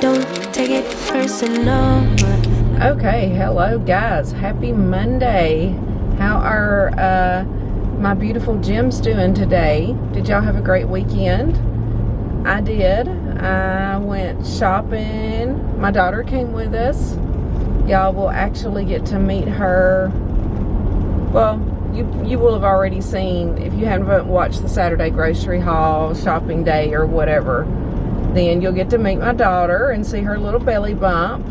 don't take it personal. Okay, hello guys, happy Monday. How are my beautiful gems doing today? Did y'all have a great weekend? I did. I went shopping. My daughter came with us. Y'all will actually get to meet her. Well, you will have already seen, if you haven't watched the Saturday grocery haul, shopping day or whatever, then you'll get to meet my daughter and see her little belly bump.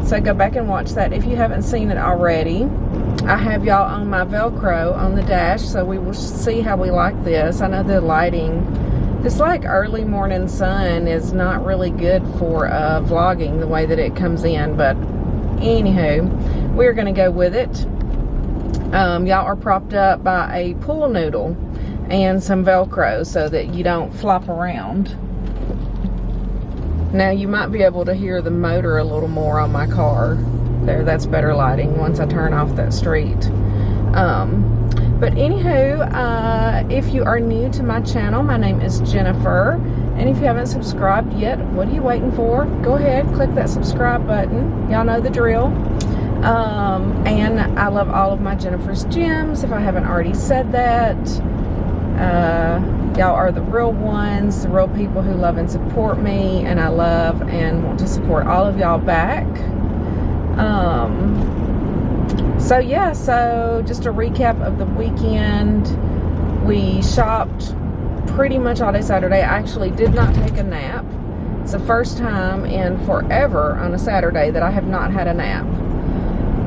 So go back and watch that if you haven't seen it already. I have y'all on my Velcro on the dash, so we will see how we like this. I know the lighting, this like early morning sun is not really good for vlogging the way that it comes in, but anywho, we're gonna go with it. Y'all are propped up by a pool noodle and some Velcro so that you don't flop around. Now you might be able to hear the motor a little more on my car. There, that's better lighting once I turn off that street. But anywho, if you are new to my channel, my name is Jennifer. And if you haven't subscribed yet, what are you waiting for? Go ahead, click that subscribe button. Y'all know the drill. And I love all of my Jennifer's gems, if I haven't already said that. Y'all are the real ones, the real people who love and support me, and I love and want to support all of y'all back. So yeah, so just a recap of the weekend. We shopped pretty much all day Saturday. I actually did not take a nap. It's the first time in forever on a Saturday that I have not had a nap.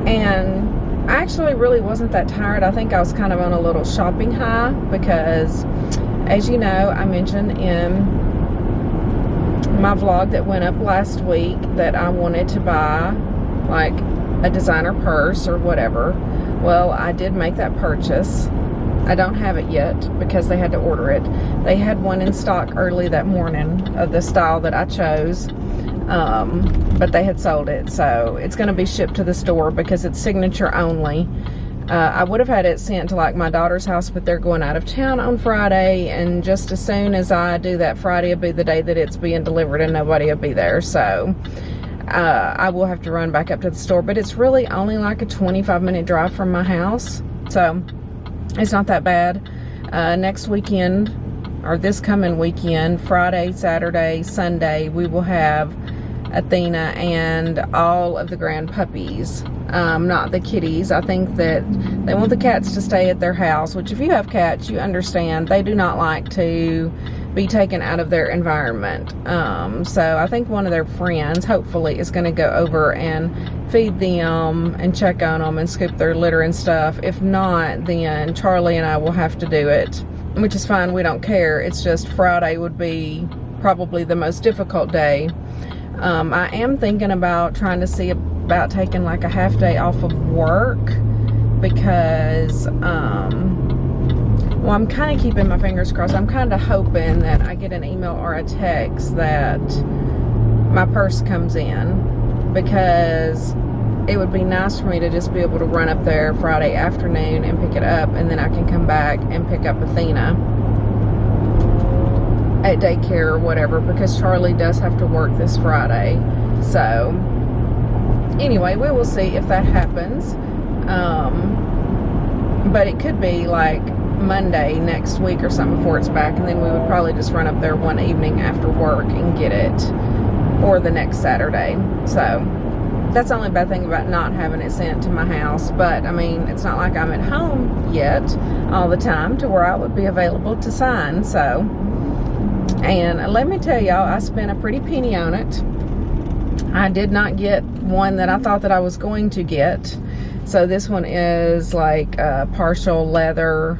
And I actually really wasn't that tired. I think I was kind of on a little shopping high because, as you know, I mentioned in my vlog that went up last week that I wanted to buy like a designer purse or whatever. Well, I did make that purchase. I don't have it yet because they had to order it. They had one in stock early that morning of the style that I chose, but they had sold it, so it's going to be shipped to the store because it's signature only. I would have had it sent to like my daughter's house, but they're going out of town on Friday, and just as soon as I do that, Friday will be the day that it's being delivered and nobody will be there, so I will have to run back up to the store. But it's really only like a 25-minute drive from my house, so it's not that bad. Next weekend, or this coming weekend, Friday, Saturday, Sunday, we will have Athena and all of the grand puppies, not the kitties. I think that they want the cats to stay at their house, which if you have cats, you understand they do not like to be taken out of their environment. So I think one of their friends, hopefully, is going to go over and feed them and check on them and scoop their litter and stuff. If not, then Charlie and I will have to do it, which is fine. We don't care. It's just Friday would be probably the most difficult day. I am thinking about trying to see about taking like a half day off of work because, well, I'm kind of keeping my fingers crossed. I'm kind of hoping that I get an email or a text that my purse comes in, because it would be nice for me to just be able to run up there Friday afternoon and pick it up, and then I can come back and pick up Athena at daycare or whatever, because Charlie does have to work this Friday. So anyway, we will see if that happens. But it could be like Monday next week or something before it's back, and then we would probably just run up there one evening after work and get it, or the next Saturday. So that's the only bad thing about not having it sent to my house. But I mean, it's not like I'm at home yet all the time to where I would be available to sign. So, and let me tell y'all, I spent a pretty penny on it. I did not get one that I thought that I was going to get. So this one is like partial leather,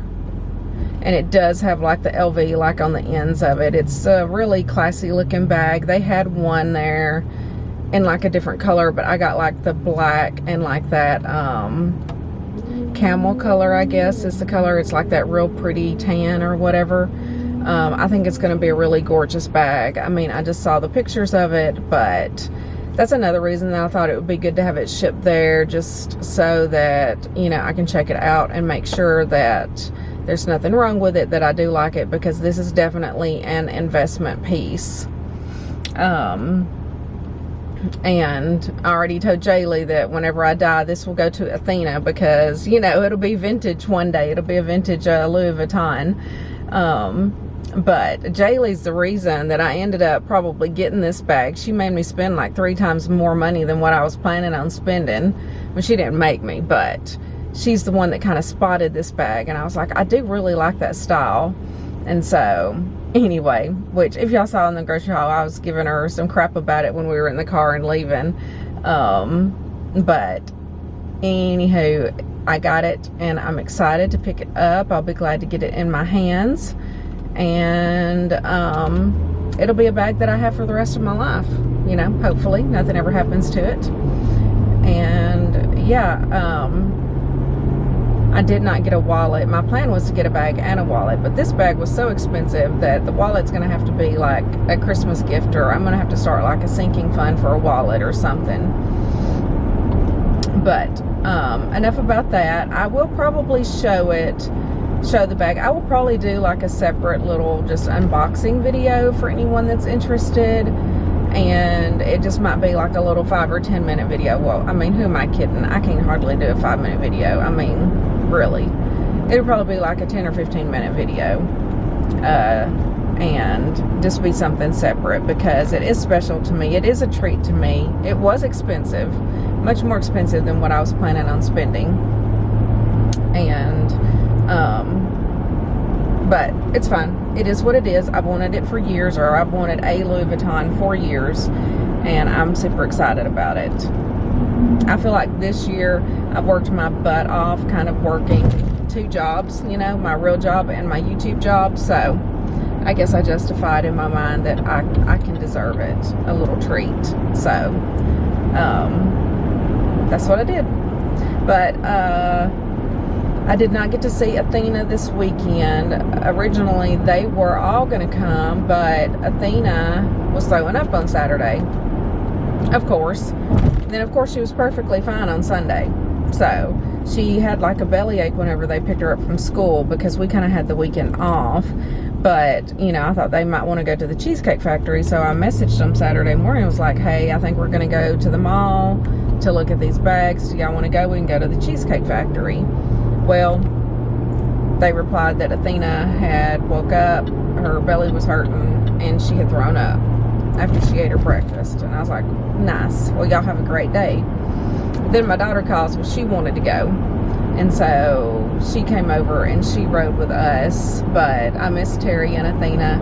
and it does have like the LV like on the ends of it. It's a really classy looking bag. They had one there in like a different color, but I got like the black and like that camel color, I guess is the color. It's like that real pretty tan or whatever. I think it's going to be a really gorgeous bag. I mean, I just saw the pictures of it, but that's another reason that I thought it would be good to have it shipped there, just so that, you know, I can check it out and make sure that there's nothing wrong with it, that I do like it, because this is definitely an investment piece. And I already told Jaylee that whenever I die, this will go to Athena because, you know, it'll be vintage one day. It'll be a vintage Louis Vuitton. But Jaylee's the reason that I ended up probably getting this bag. She made me spend like 3 times more money than what I was planning on spending. Well, she didn't make me, but she's the one that kind of spotted this bag. And I was like, I do really like that style. And so... anyway, which if y'all saw in the grocery haul, I was giving her some crap about it when we were in the car and leaving. But anywho, I got it and I'm excited to pick it up. I'll be glad to get it in my hands. And it'll be a bag that I have for the rest of my life. You know, hopefully nothing ever happens to it. And yeah, I did not get a wallet. My plan was to get a bag and a wallet, but this bag was so expensive that the wallet's going to have to be like a Christmas gift, or I'm going to have to start like a sinking fund for a wallet or something. But enough about that. I will probably show the bag. I will probably do like a separate little just unboxing video for anyone that's interested. And it just might be like a little 5 or 10 minute video. Well, I mean, who am I kidding? I can hardly do a 5-minute video. I mean, really. It'll probably be like a 10 or 15 minute video. And just be something separate because it is special to me. It is a treat to me. It was expensive. Much more expensive than what I was planning on spending. And, but it's fine. It is what it is. I've wanted it for years, or I've wanted a Louis Vuitton for years, and I'm super excited about it. I feel like this year I've worked my butt off kind of working 2 jobs, you know, my real job and my YouTube job, so I guess I justified in my mind that I can deserve it, a little treat. So that's what I did. But I did not get to see Athena this weekend. Originally, they were all going to come, but Athena was throwing up on Saturday, of course. Then, of course, she was perfectly fine on Sunday. So, she had like a bellyache whenever they picked her up from school because we kind of had the weekend off. But, you know, I thought they might want to go to the Cheesecake Factory, so I messaged them Saturday morning. I was like, hey, I think we're going to go to the mall to look at these bags. Do y'all want to go? We can go to the Cheesecake Factory. Well, they replied that Athena had woke up, her belly was hurting, and she had thrown up after she ate her breakfast. And I was like, nice. Well, y'all have a great day. Then my daughter calls, well, she wanted to go. And so she came over and she rode with us. But I miss Terry and Athena.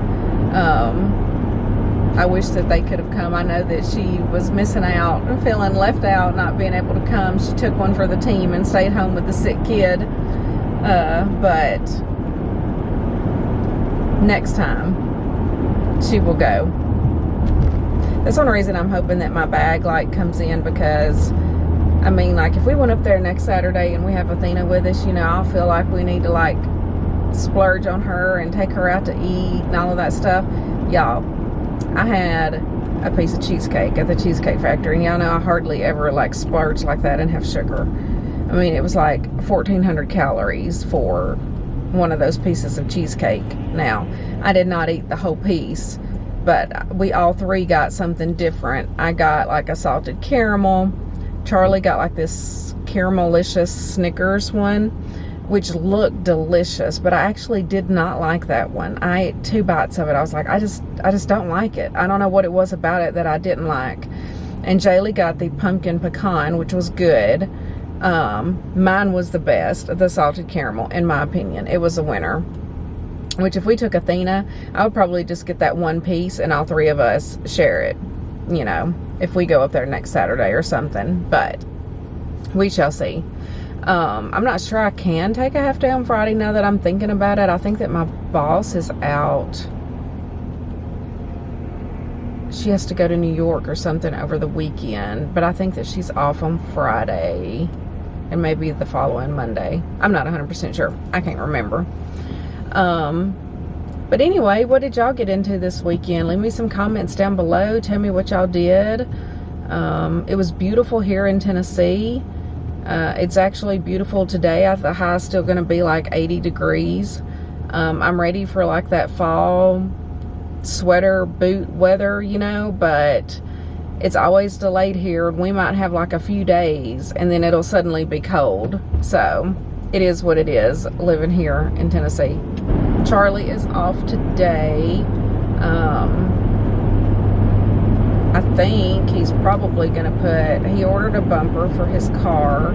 I wish that they could have come. I know that she was missing out and feeling left out, not being able to come. She took one for the team and stayed home with the sick kid. But next time she will go. That's one reason I'm hoping that my bag like comes in, because I mean, like, if we went up there next Saturday and we have Athena with us, you know, I'll feel like we need to like splurge on her and take her out to eat and all of that stuff. Y'all, I had a piece of cheesecake at the Cheesecake Factory, and y'all know I hardly ever like splurge like that and have sugar. I mean, it was like 1,400 calories for one of those pieces of cheesecake. Now, I did not eat the whole piece, but we all 3 got something different. I got like a salted caramel. Charlie got like this caramelicious Snickers one, which looked delicious, but I actually did not like that one. I ate 2 bites of it. I was like, I just don't like it. I don't know what it was about it that I didn't like. And Jaylee got the pumpkin pecan, which was good. Mine was the best, the salted caramel, in my opinion. It was a winner. Which, if we took Athena, I would probably just get that one piece and all 3 of us share it, you know, if we go up there next Saturday or something. But we shall see. I'm not sure I can take a half day on Friday now that I'm thinking about it. I think that my boss is out. She has to go to New York or something over the weekend, but I think that she's off on Friday and maybe the following Monday. I'm not 100% sure. I can't remember. But anyway, what did y'all get into this weekend? Leave me some comments down below. Tell me what y'all did. It was beautiful here in Tennessee. It's actually beautiful today. The high is still going to be like 80 degrees. I'm ready for like that fall sweater boot weather, you know, but it's always delayed here. We might have like a few days and then it'll suddenly be cold. So it is what it is living here in Tennessee. Charlie is off today. I think he's probably gonna he ordered a bumper for his car.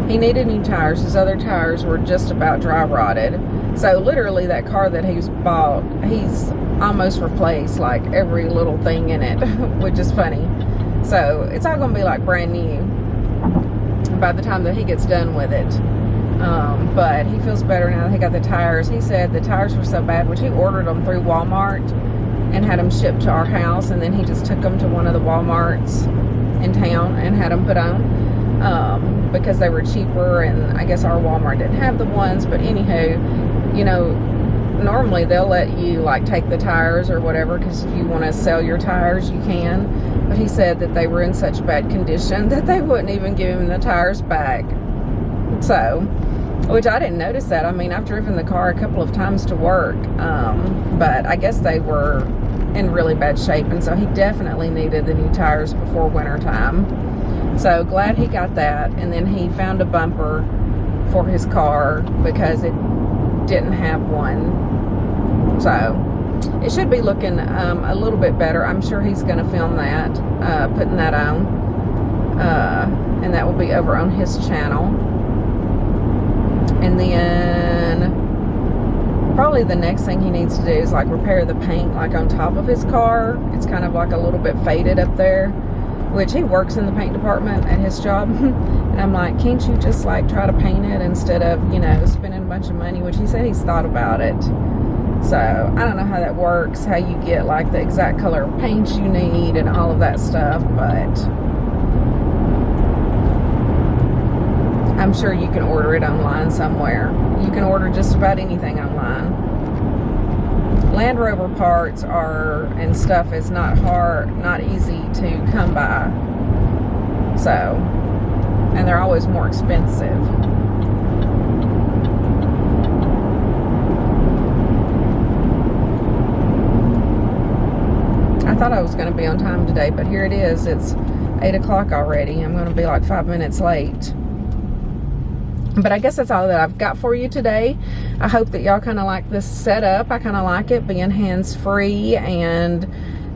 He needed new tires. His other tires were just about dry rotted. So literally that car that he's bought, he's almost replaced like every little thing in it, which is funny. So it's all gonna be like brand new by the time that he gets done with it. But he feels better now that he got the tires. He said the tires were so bad, which he ordered them through Walmart and had them shipped to our house, and then he just took them to one of the Walmarts in town and had them put on because they were cheaper, and I guess our Walmart didn't have the ones. But anywho, you know, normally they'll let you like take the tires or whatever, because if you want to sell your tires you can, but he said that they were in such bad condition that they wouldn't even give him the tires back. So, which I didn't notice that. I mean, I've driven the car a couple of times to work, but I guess they were in really bad shape, and so he definitely needed the new tires before winter time. So glad he got that. And then he found a bumper for his car because it didn't have one. So it should be looking a little bit better. I'm sure he's going to film that, putting that on, and that will be over on his channel. And then probably the next thing he needs to do is like repair the paint like on top of his car. It's kind of like a little bit faded up there, which he works in the paint department at his job. And I'm like, can't you just like try to paint it instead of, you know, spending a bunch of money, which he said he's thought about it. So I don't know how that works, how you get like the exact color of paint you need and all of that stuff, but I'm sure you can order it online somewhere. You can order just about anything online. Land Rover parts and stuff is not easy to come by. So, and they're always more expensive. I thought I was going to be on time today, but here it is. It's 8 o'clock already. I'm going to be like 5 minutes late. But I guess that's all that I've got for you today. I hope that y'all kind of like this setup. I kind of like it being hands-free, and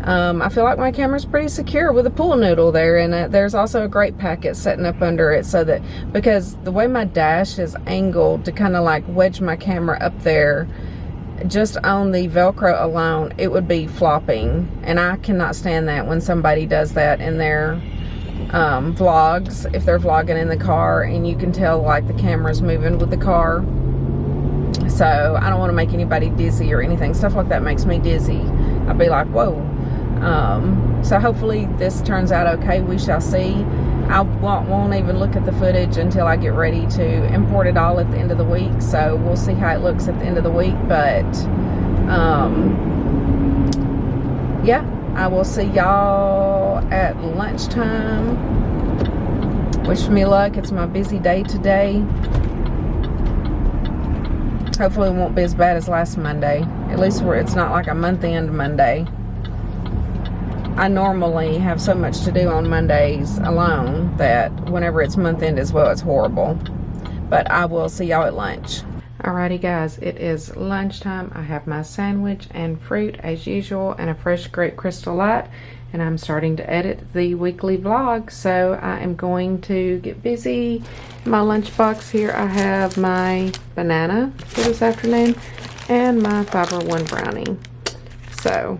I feel like my camera's pretty secure with a pool noodle there, and there's also a grate packet sitting up under it, so that, because the way my dash is angled to kind of like wedge my camera up there, just on the Velcro alone, it would be flopping, and I cannot stand that when somebody does that in their vlogs, if they're vlogging in the car and you can tell like the camera's moving with the car. So I don't want to make anybody dizzy or anything. Stuff like that makes me dizzy. I'll be like, whoa. So hopefully this turns out okay. We shall see. I won't even look at the footage until I get ready to import it all at the end of the week. So we'll see how it looks at the end of the week. But yeah, I will see y'all at lunchtime. Wish me luck. It's my busy day today. Hopefully it won't be as bad as last Monday. At least it's not like a month-end Monday. I normally have so much to do on Mondays alone that whenever it's month-end as well, it's horrible. But I will see y'all at lunch. Alrighty guys, it is lunchtime. I have my sandwich and fruit as usual and a fresh Great Crystal Light, and I'm starting to edit the weekly vlog. So I am going to get busy. In my lunchbox here I have my banana for this afternoon and my Fiber One brownie. So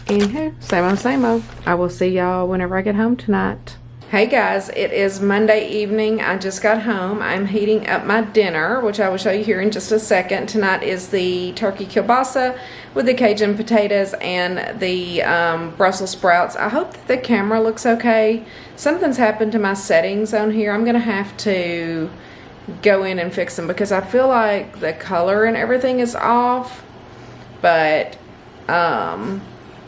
anywho, same old. I will see y'all whenever I get home tonight. Hey guys, it is Monday evening. I just got home. I'm heating up my dinner, which I will show you here in just a second. Tonight is the turkey kielbasa with the Cajun potatoes and the Brussels sprouts. I hope that the camera looks okay. Something's happened to my settings on here. I'm gonna have to go in and fix them because I feel like the color and everything is off, but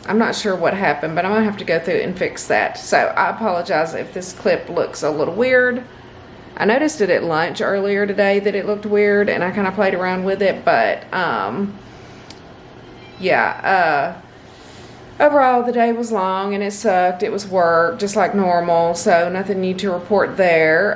I'm not sure what happened, but I'm gonna have to go through and fix that. So I apologize if this clip looks a little weird. I noticed it at lunch earlier today that it looked weird, and I kind of played around with it, but yeah, overall, the day was long and it sucked. It was work, just like normal, so nothing new to report there.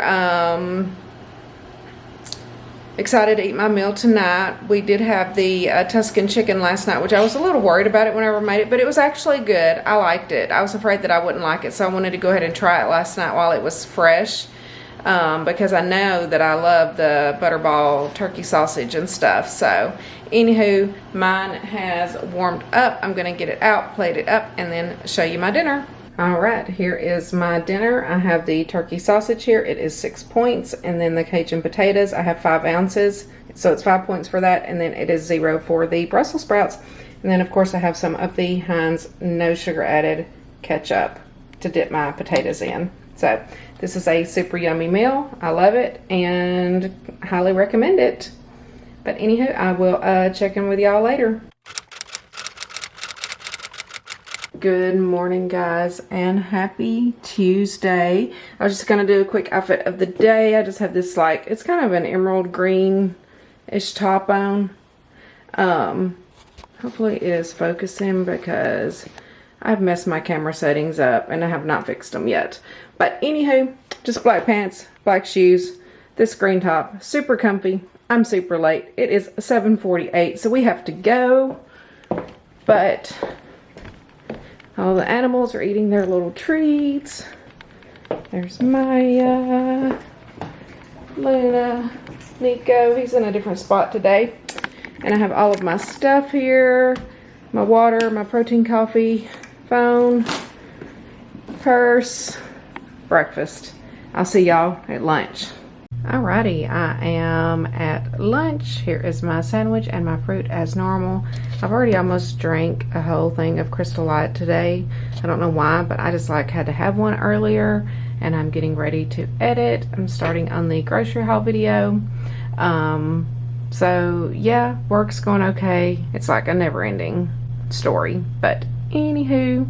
Excited to eat my meal tonight. We did have the Tuscan chicken last night, which I was a little worried about it whenever I made it, but it was actually good. I liked it. I was afraid that I wouldn't like it, so I wanted to go ahead and try it last night while it was fresh, because I know that I love the butterball turkey sausage and stuff. So anywho, mine has warmed up. I'm gonna get it out, plate it up, and then show you my dinner. All right, here is my dinner. I have the turkey sausage here. It is 6 points. And then the Cajun potatoes, I have 5 ounces. So it's 5 points for that. And then it is 0 for the Brussels sprouts. And then of course I have some of the Heinz no sugar added ketchup to dip my potatoes in. So this is a super yummy meal. I love it and highly recommend it. But anywho, I will check in with y'all later. Good morning, guys, and happy Tuesday. I was just gonna do a quick outfit of the day. I just have this, like, it's kind of an emerald green-ish top on. Hopefully it is focusing because I've messed my camera settings up and I have not fixed them yet. But anywho, just black pants, black shoes, this green top, super comfy. I'm super late. It is 7:48, so we have to go, but all the animals are eating their little treats. There's Maya, Luna, Nico. He's in a different spot today. And I have all of my stuff here. My water, my protein coffee, phone, purse, breakfast. I'll see y'all at lunch. Alrighty, I am at lunch. Here is my sandwich and my fruit as normal. I've already almost drank a whole thing of Crystal Light today. I don't know why, but I just had to have one earlier, and I'm getting ready to edit. I'm starting on the grocery haul video. So yeah, work's going okay. It's like a never-ending story, but anywho,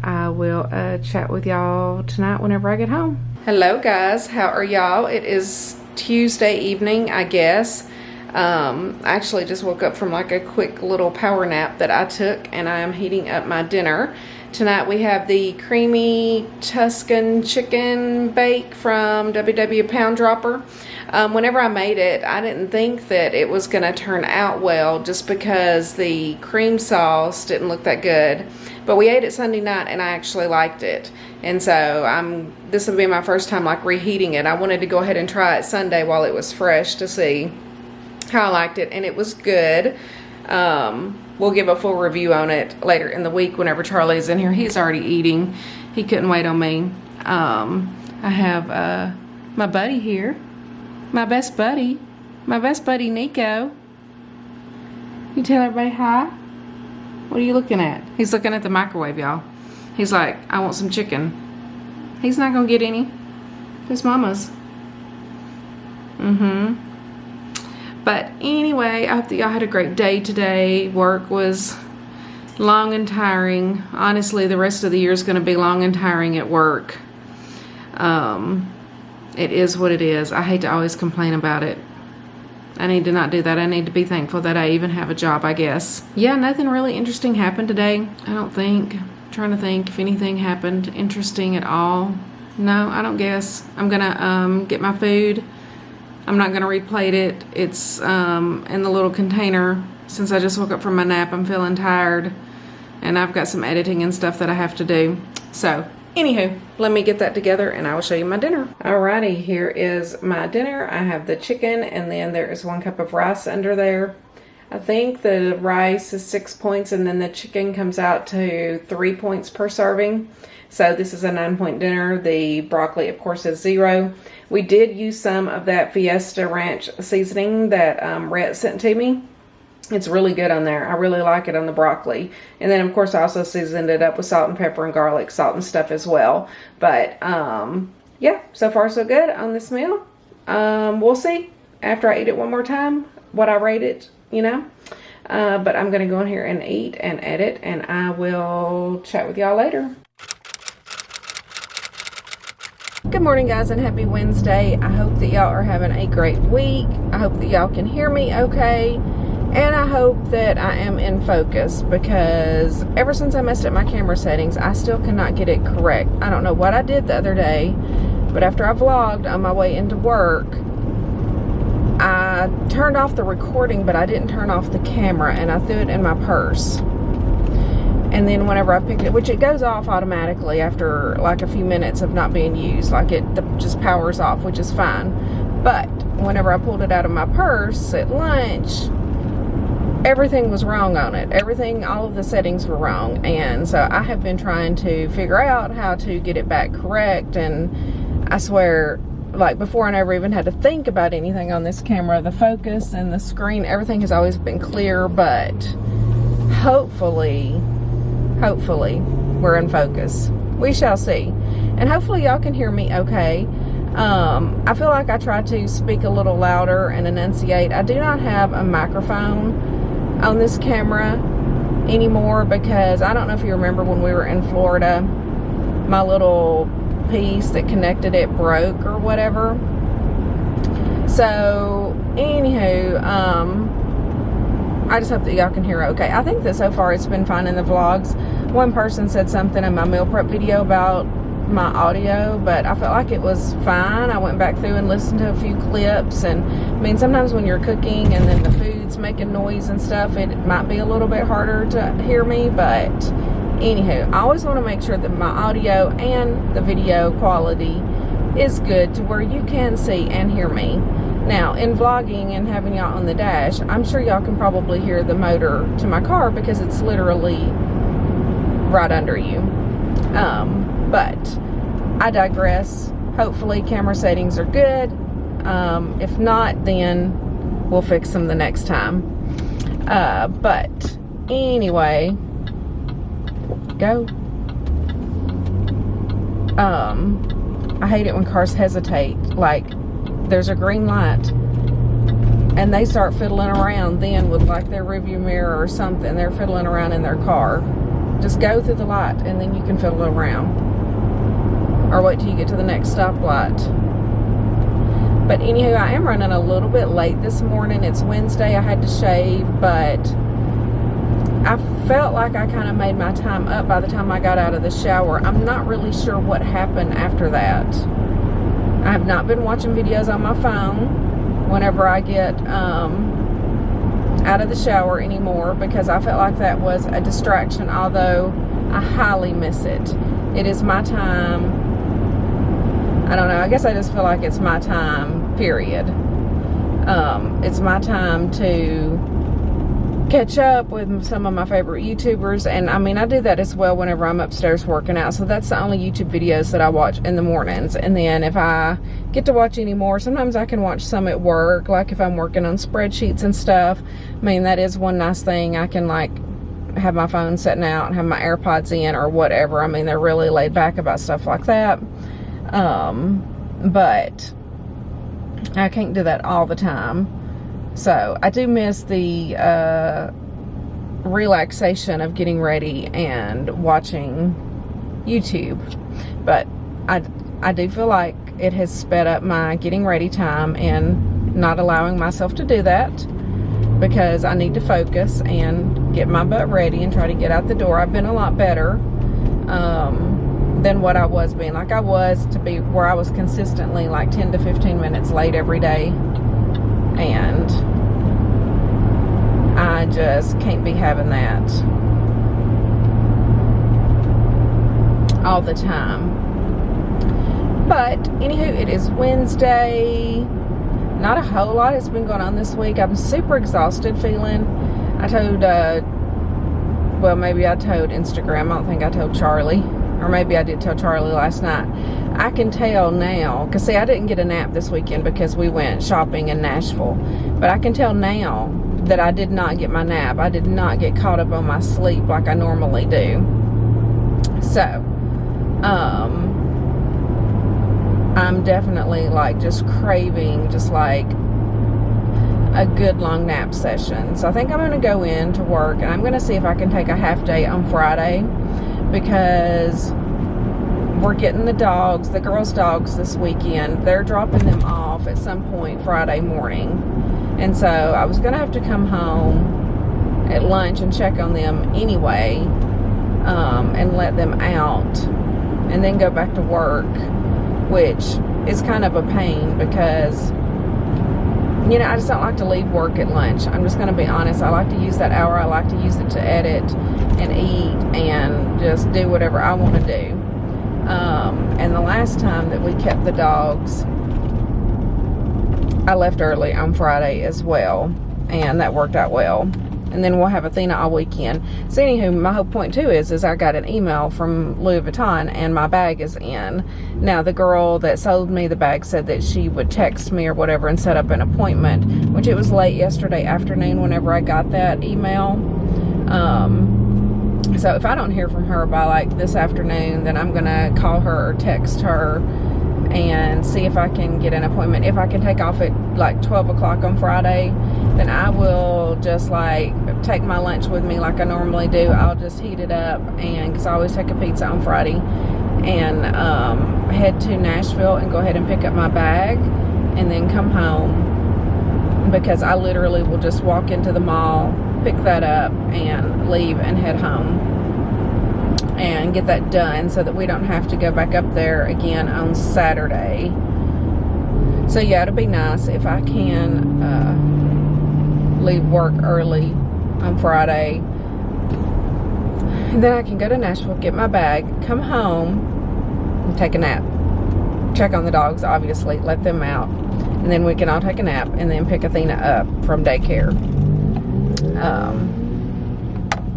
I will chat with y'all tonight whenever I get home. Hello guys, how are y'all? It is Tuesday evening, I guess. I actually just woke up from like a quick little power nap that I took, and I am heating up my dinner. Tonight we have the creamy Tuscan chicken bake from WW Pound Dropper. Whenever I made it, I didn't think that it was gonna turn out well just because the cream sauce didn't look that good. But we ate it Sunday night and I actually liked it. And so this will be my first time like reheating it. I wanted to go ahead and try it Sunday while it was fresh to see how I liked it, and it was good. We'll give a full review on it later in the week whenever Charlie's in here. He's already eating. He couldn't wait on me. I have my buddy here. My best buddy Nico. You tell everybody hi? What are you looking at? He's looking at the microwave, y'all. He's like, I want some chicken. He's not gonna get any. His mama's. But anyway, I hope that y'all had a great day today. Work was long and tiring. Honestly, the rest of the year is gonna be long and tiring at work. It is what it is. I hate to always complain about it. I need to not do that. I need to be thankful that I even have a job, I guess. Yeah, nothing really interesting happened today, I don't think. I'm trying to think if anything happened interesting at all. No, I don't guess. I'm gonna get my food. I'm not gonna replate it. It's in the little container. Since I just woke up from my nap, I'm feeling tired, and I've got some editing and stuff that I have to do. So anywho, let me get that together and I will show you my dinner. Alrighty, here is my dinner. I have the chicken, and then there is 1 cup of rice under there. I think the rice is 6 points, and then the chicken comes out to 3 points per serving. So this is a 9-point dinner. The broccoli, of course, is 0. We did use some of that Fiesta Ranch seasoning that Rhett sent to me. It's really good on there. I really like it on the broccoli. And then, of course, I also seasoned it up with salt and pepper and garlic salt and stuff as well. But, yeah, so far so good on this meal. We'll see after I eat it one more time what I rate it, you know. But I'm going to go in here and eat and edit, and I will chat with y'all later. Good morning, guys, and happy Wednesday. I hope that y'all are having a great week. I hope that y'all can hear me okay. And I hope that I am in focus, because ever since I messed up my camera settings, I still cannot get it correct. I don't know what I did the other day, but after I vlogged on my way into work, I turned off the recording, but I didn't turn off the camera, and I threw it in my purse. And then whenever I picked it, which it goes off automatically after like a few minutes of not being used, like it just powers off, which is fine. But whenever I pulled it out of my purse at lunch, everything was wrong on it. All of the settings were wrong. And so I have been trying to figure out how to get it back correct. And I swear, like, before I never even had to think about anything on this camera, the focus and the screen, everything has always been clear. But hopefully we're in focus. We shall see. And hopefully y'all can hear me okay. I feel like I try to speak a little louder and enunciate. I do not have a microphone on this camera anymore, because I don't know if you remember when we were in Florida, my little piece that connected it broke or whatever. So anywho, I just hope that y'all can hear okay. I think that so far it's been fine in the vlogs. One person said something in my meal prep video about my audio, but I felt like it was fine. I went back through and listened to a few clips, and I mean, sometimes when you're cooking and then the food's making noise and stuff, it might be a little bit harder to hear me. But anywho, I always want to make sure that my audio and the video quality is good to where you can see and hear me. Now, in vlogging and having y'all on the dash, I'm sure y'all can probably hear the motor to my car, because it's literally right under you. But I digress. Hopefully camera settings are good. If not, then we'll fix them the next time. But anyway, go. I hate it when cars hesitate. Like, there's a green light and they start fiddling around then with like their rearview mirror or something. They're fiddling around in their car. Just go through the light and then you can fiddle around. Or wait till you get to the next stoplight. But anywho, I am running a little bit late this morning. It's Wednesday. I had to shave, but I felt like I kind of made my time up by the time I got out of the shower. I'm not really sure what happened after that. I have not been watching videos on my phone whenever I get out of the shower anymore, because I felt like that was a distraction, although I highly miss it. It is my time. I don't know, I guess I just feel like it's my time, period. It's my time to catch up with some of my favorite YouTubers, and I mean, I do that as well whenever I'm upstairs working out. So that's the only YouTube videos that I watch in the mornings. And then if I get to watch any more, sometimes I can watch some at work, like if I'm working on spreadsheets and stuff. I mean, that is one nice thing. I can like have my phone sitting out and have my AirPods in or whatever. I mean, they're really laid back about stuff like that. But I can't do that all the time. So I do miss the relaxation of getting ready and watching YouTube. But I do feel like it has sped up my getting ready time and not allowing myself to do that, because I need to focus and get my butt ready and try to get out the door. I've been a lot better than what I was being. Like I was to be where I was consistently like 10 to 15 minutes late every day. And I just can't be having that all the time. But anywho, it is Wednesday. Not a whole lot has been going on this week. I'm super exhausted feeling. I told, well, maybe I told Instagram. I don't think I told Charlie. Or maybe I did tell Charlie last night. I can tell now, because see, I didn't get a nap this weekend because we went shopping in Nashville. But I can tell now that I did not get my nap. I did not get caught up on my sleep like I normally do. So, I'm definitely like just craving just like a good long nap session. So I think I'm going to go into work and I'm going to see if I can take a half day on Friday, because we're getting the dogs, the girls' dogs this weekend. They're dropping them off at some point Friday morning. And so I was going to have to come home at lunch and check on them anyway, and let them out and then go back to work, which is kind of a pain because, you know, I just don't like to leave work at lunch. I'm just going to be honest. I like to use that hour. I like to use it to edit and eat and just do whatever I want to do. And the last time that we kept the dogs, I left early on Friday as well, and that worked out well. And then we'll have Athena all weekend. So anywho, my whole point too is I got an email from Louis Vuitton and my bag is in. Now the girl that sold me the bag said that she would text me or whatever and set up an appointment, which it was late yesterday afternoon whenever I got that email. So if I don't hear from her by like this afternoon, then I'm gonna call her or text her and see if I can get an appointment. If I can take off at like 12 o'clock on Friday, then I will just like take my lunch with me like I normally do. I'll just heat it up, and because I always take a pizza on Friday, and head to Nashville and go ahead and pick up my bag and then come home, because I literally will just walk into the mall, pick that up and leave and head home and get that done so that we don't have to go back up there again on Saturday. So yeah, it'll be nice if I can leave work early on Friday, and then I can go to Nashville, get my bag, come home and take a nap, check on the dogs, obviously, let them out, and then we can all take a nap and then pick Athena up from daycare.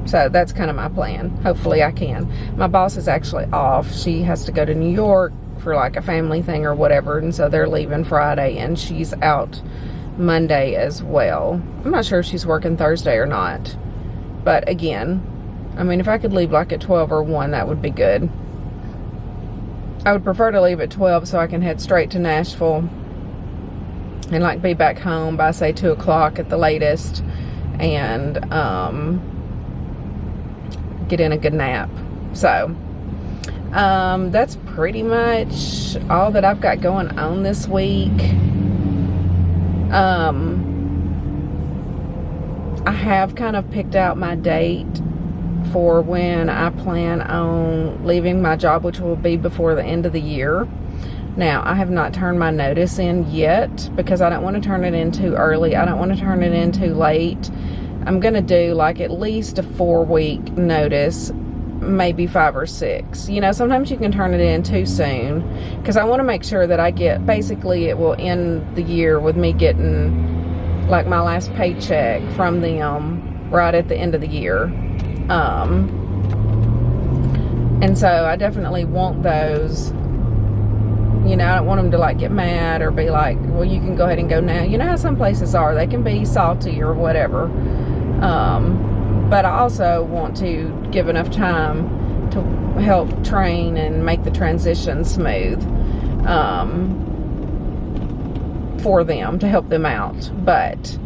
So that's kind of my plan. Hopefully I can. My boss is actually off. She has to go to New York for like a family thing or whatever, and so they're leaving Friday, and she's out Monday as well. I'm not sure if she's working Thursday or not, but again, I mean, if I could leave like at 12 or 1, that would be good. I would prefer to leave at 12 so I can head straight to Nashville and like be back home by say 2 o'clock at the latest, and get in a good nap. So that's pretty much all that I've got going on this week. I have kind of picked out my date for when I plan on leaving my job, which will be before the end of the year. Now, I have not turned my notice in yet because I don't want to turn it in too early. I don't want to turn it in too late. I'm going to do like at least a 4-week notice, maybe 5 or 6. You know, sometimes you can turn it in too soon, because I want to make sure that I get, basically it will end the year with me getting like my last paycheck from them right at the end of the year. And so I definitely want those. You know, I don't want them to like get mad or be like, well, you can go ahead and go now. You know how some places are, they can be salty or whatever. But I also want to give enough time to help train and make the transition smooth for them, to help them out. But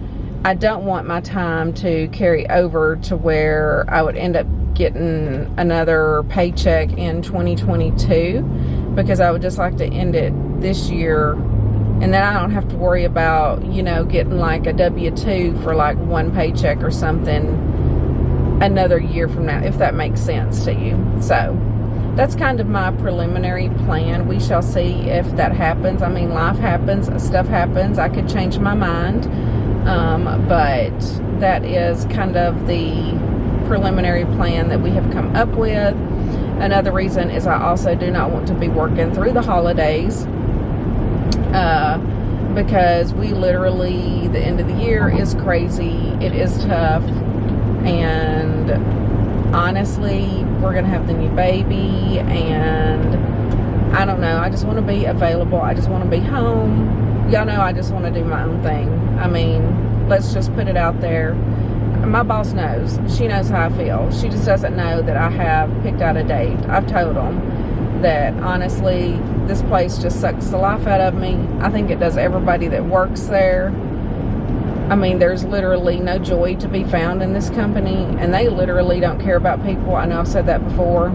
I don't want my time to carry over to where I would end up getting another paycheck in 2022, because I would just like to end it this year, and then I don't have to worry about, you know, getting like a W-2 for like 1 paycheck or something another year from now, if that makes sense to you. So that's kind of my preliminary plan. We shall see if that happens. I mean, life happens, stuff happens. I could change my mind, but that is kind of the preliminary plan that we have come up with. Another reason is I also do not want to be working through the holidays, because we literally, the end of the year is crazy. It is tough, and honestly, we're gonna have the new baby, and I don't know, I just want to be available. I just want to be home. Y'all know I just want to do my own thing. I mean, let's just put it out there. My boss knows. She knows how I feel. She just doesn't know that I have picked out a date. I've told them that, honestly, this place just sucks the life out of me. I think it does everybody that works there. I mean, there's literally no joy to be found in this company, and they literally don't care about people. I know I've said that before.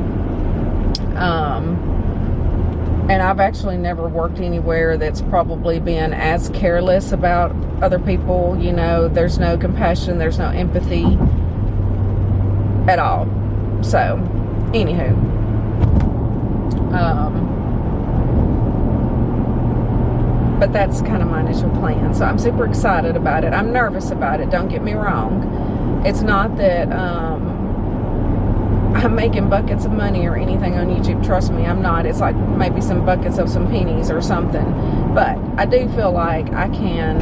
And I've actually never worked anywhere that's probably been as careless about other people. You know, there's no compassion, there's no empathy at all. So, anywho. But that's kind of my initial plan. So I'm super excited about it. I'm nervous about it, don't get me wrong. It's not that I'm making buckets of money or anything on YouTube. Trust me, I'm not. It's like maybe some buckets of some pennies or something. But I do feel like I can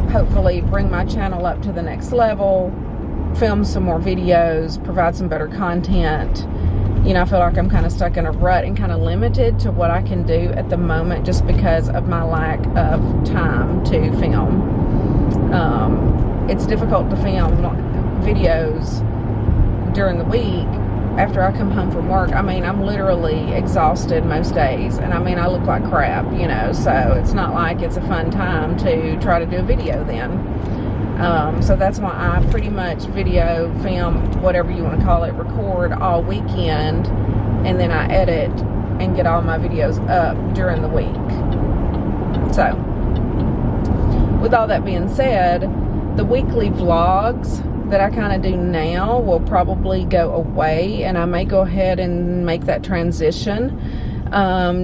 hopefully bring my channel up to the next level, film some more videos, provide some better content. You know, I feel like I'm kind of stuck in a rut and kind of limited to what I can do at the moment just because of my lack of time to film. It's difficult to film videos during the week after I come home from work. I mean, I'm literally exhausted most days, and I mean, I look like crap, you know, so it's not like it's a fun time to try to do a video then. So that's why I pretty much video, film, whatever you want to call it, record all weekend, and then I edit and get all my videos up during the week. So, with all that being said, the weekly vlogs that I kind of do now will probably go away, and I may go ahead and make that transition.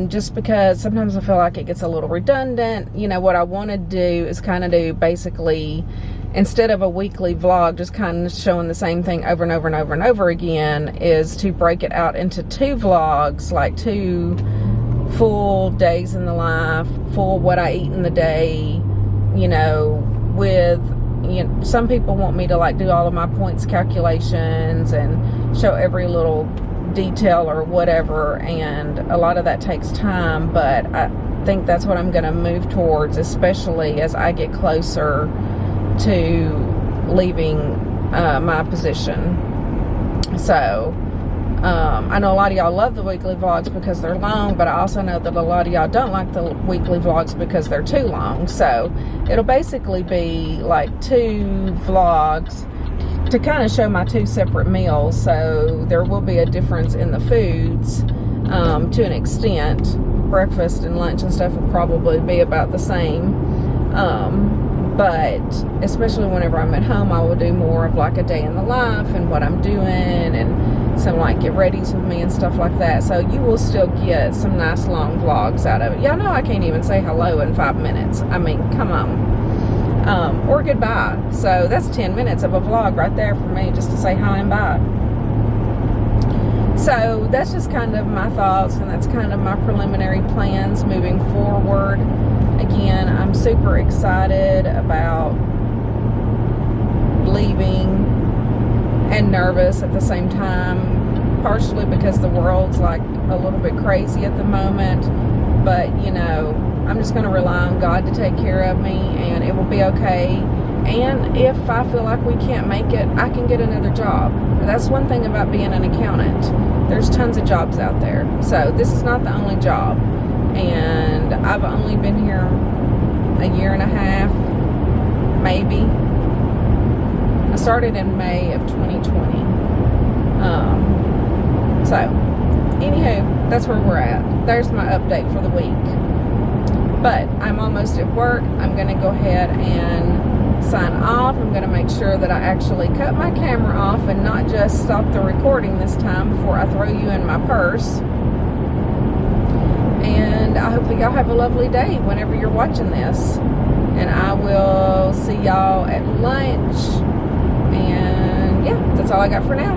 Just because sometimes I feel like it gets a little redundant. You know, what I want to do is kind of do basically, instead of a weekly vlog just kind of showing the same thing over and over and over and over again, is to break it out into 2 vlogs, like 2 full days in the life, full what I eat in the day, you know, with, you know, some people want me to like do all of my points calculations and show every little detail or whatever, and a lot of that takes time, but I think that's what I'm going to move towards, especially as I get closer to leaving my position. So I know a lot of y'all love the weekly vlogs because they're long, but I also know that a lot of y'all don't like the weekly vlogs because they're too long. So it'll basically be like 2 vlogs to kind of show my 2 separate meals. So there will be a difference in the foods to an extent. Breakfast and lunch and stuff will probably be about the same. But especially whenever I'm at home, I will do more of like a day in the life and what I'm doing, and some like get readies with me and stuff like that. So you will still get some nice long vlogs out of it. Y'all know I can't even say hello in 5 minutes. I mean, come on. Or goodbye. So that's 10 minutes of a vlog right there for me, just to say hi and bye. So that's just kind of my thoughts, and that's kind of my preliminary plans moving forward. Again, I'm super excited about leaving and nervous at the same time, partially because the world's like a little bit crazy at the moment, but you know, I'm just going to rely on God to take care of me, and it will be okay. And if I feel like we can't make it, I can get another job. That's one thing about being an accountant. There's tons of jobs out there. So this is not the only job. And I've only been here a year and a half, maybe. I started in May of 2020. So, anywho, that's where we're at. There's my update for the week. But I'm almost at work. I'm going to go ahead and sign off. I'm going to make sure that I actually cut my camera off and not just stop the recording this time before I throw you in my purse. And I hope that y'all have a lovely day whenever you're watching this. And I will see y'all at lunch. And yeah, that's all I got for now.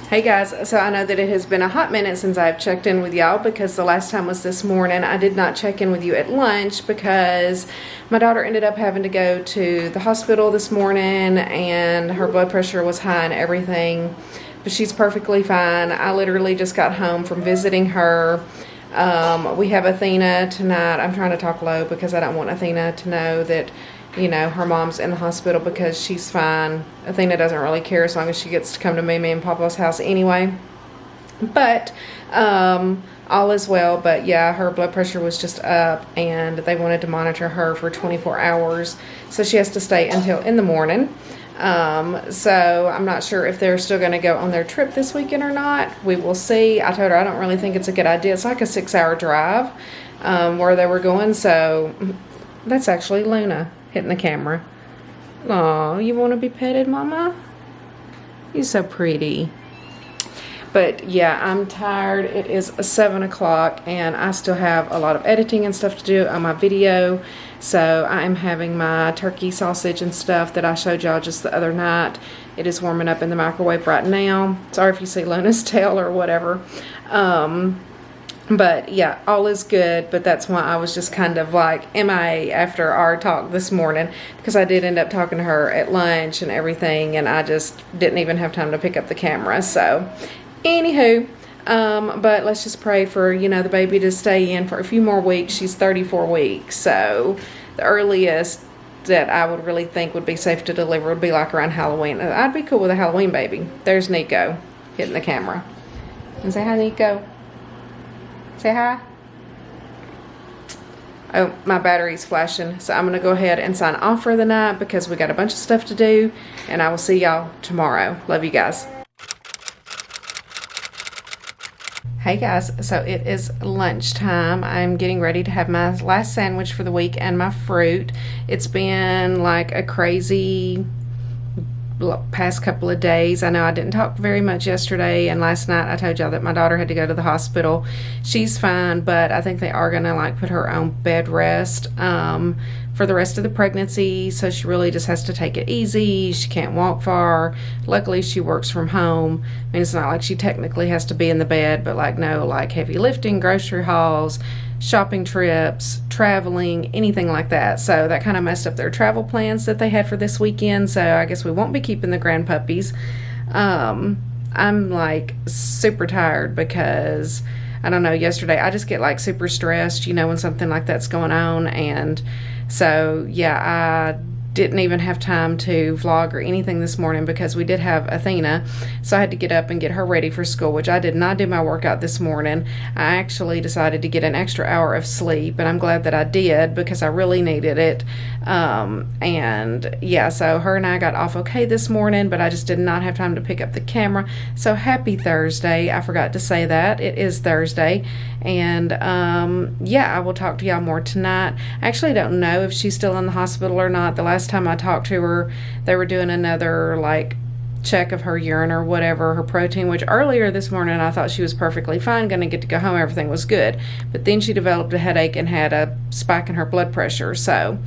Hey guys, so I know that it has been a hot minute since I've checked in with y'all, because the last time was this morning. I did not check in with you at lunch because my daughter ended up having to go to the hospital this morning, and her blood pressure was high and everything, but she's perfectly fine. I literally just got home from visiting her. We have Athena tonight. I'm trying to talk low because I don't want Athena to know that, you know, her mom's in the hospital, because she's fine. Athena doesn't really care as long as she gets to come to Mimi and Papa's house anyway. But all is well. But yeah, her blood pressure was just up, and they wanted to monitor her for 24 hours. So she has to stay until in the morning. So I'm not sure if they're still going to go on their trip this weekend or not. We will see. I told her I don't really think it's a good idea. It's like a 6-hour drive where they were going. So that's actually Luna hitting the camera. Aw, you want to be petted, Mama? You're so pretty. But yeah, I'm tired. It is 7 o'clock and I still have a lot of editing and stuff to do on my video. So I'm having my turkey sausage and stuff that I showed y'all just the other night. It is warming up in the microwave right now. Sorry if you see Luna's tail or whatever. But yeah, all is good, but that's why I was just kind of like MIA after our talk this morning, because I did end up talking to her at lunch and everything, and I just didn't even have time to pick up the camera. So anywho, but let's just pray for, you know, the baby to stay in for a few more weeks. She's 34 weeks, so the earliest that I would really think would be safe to deliver would be like around Halloween. I'd be cool with a Halloween baby. There's Nico hitting the camera. And say hi, Nico. Say hi. Oh, my battery's flashing, so I'm going to go ahead and sign off for the night because we got a bunch of stuff to do, and I will see y'all tomorrow. Love you guys. Hey guys, so it is lunchtime. I'm getting ready to have my last sandwich for the week and my fruit. It's been like a crazy past couple of days. I know I didn't talk very much yesterday, and last night I told y'all that my daughter had to go to the hospital. She's fine, but I think they are gonna like put her on bed rest for the rest of the pregnancy, so she really just has to take it easy. She can't walk far. Luckily she works from home. I mean, it's not like she technically has to be in the bed, but like no like heavy lifting, grocery hauls, shopping trips, traveling, anything like that. So that kind of messed up their travel plans that they had for this weekend. So I guess we won't be keeping the grandpuppies. I'm like super tired because I don't know, yesterday I just get like super stressed, you know, when something like that's going on. And so yeah, I didn't even have time to vlog or anything this morning because we did have Athena, so I had to get up and get her ready for school, which I did not do my workout this morning. I actually decided to get an extra hour of sleep, and I'm glad that I did because I really needed it. And yeah, so her and I got off okay this morning, but I just did not have time to pick up the camera. So happy Thursday. I forgot to say that. It is Thursday. And yeah, I will talk to y'all more tonight. I actually don't know if she's still in the hospital or not. The last time I talked to her, they were doing another like check of her urine or whatever, her protein, which earlier this morning I thought she was perfectly fine, going to get to go home, everything was good. But then she developed a headache and had a spike in her blood pressure. So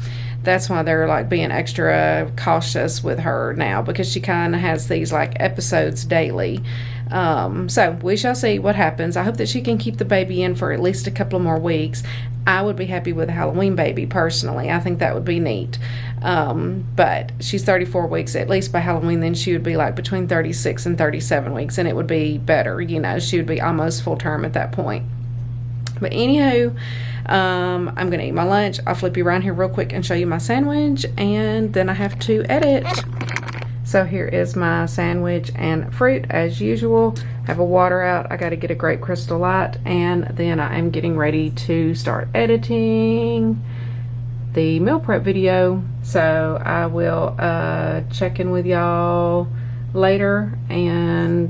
that's why they're like being extra cautious with her now, because she kind of has these like episodes daily. So we shall see what happens. I hope that she can keep the baby in for at least a couple of more weeks. I would be happy with a Halloween baby personally. I think that would be neat. But she's 34 weeks. At least by Halloween, then she would be like between 36 and 37 weeks, and it would be better. You know, she would be almost full term at that point. But anywho, I'm going to eat my lunch. I'll flip you around here real quick and show you my sandwich, and then I have to edit. So here is my sandwich and fruit as usual. I have a water out. I got to get a Great Crystal Light, and then I am getting ready to start editing the meal prep video. So I will check in with y'all later, and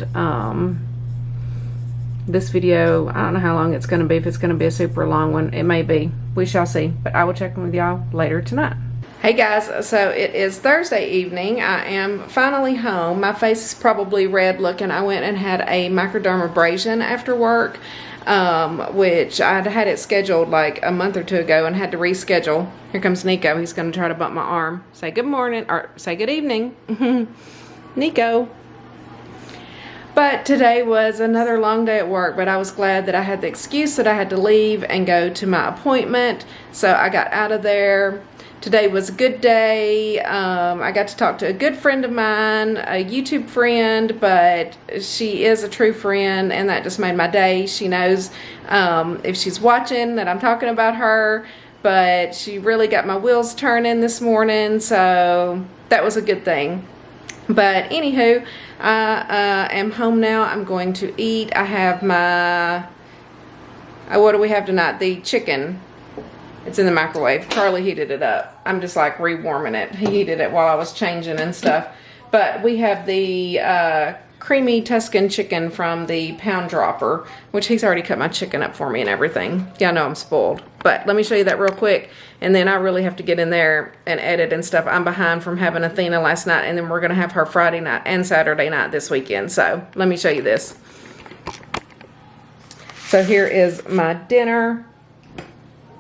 this video, I don't know how long it's going to be. If it's going to be a super long one, it may be. We shall see. But I will check in with y'all later tonight. Hey guys, so it is Thursday evening. I am finally home. My face is probably red looking. I went and had a microdermabrasion after work, which I'd had it scheduled like a month or two ago and had to reschedule. Here comes Nico. He's going to try to bump my arm. Say good morning, or say good evening. Nico. But today was another long day at work, but I was glad that I had the excuse that I had to leave and go to my appointment. So I got out of there. Today was a good day. I got to talk to a good friend of mine, a YouTube friend, but she is a true friend, and that just made my day. She knows if she's watching that I'm talking about her, but she really got my wheels turning this morning, so that was a good thing. But anywho, I am home now. I'm going to eat. I have my, what do we have tonight? The chicken. It's in the microwave. Charlie heated it up. I'm just like rewarming it. He heated it while I was changing and stuff. But we have the creamy Tuscan chicken from the Pound Dropper, which he's already cut my chicken up for me and everything. Yeah, I know I'm spoiled. But let me show you that real quick. And then I really have to get in there and edit and stuff. I'm behind from having Athena last night. And then we're going to have her Friday night and Saturday night this weekend. So let me show you this. So here is my dinner.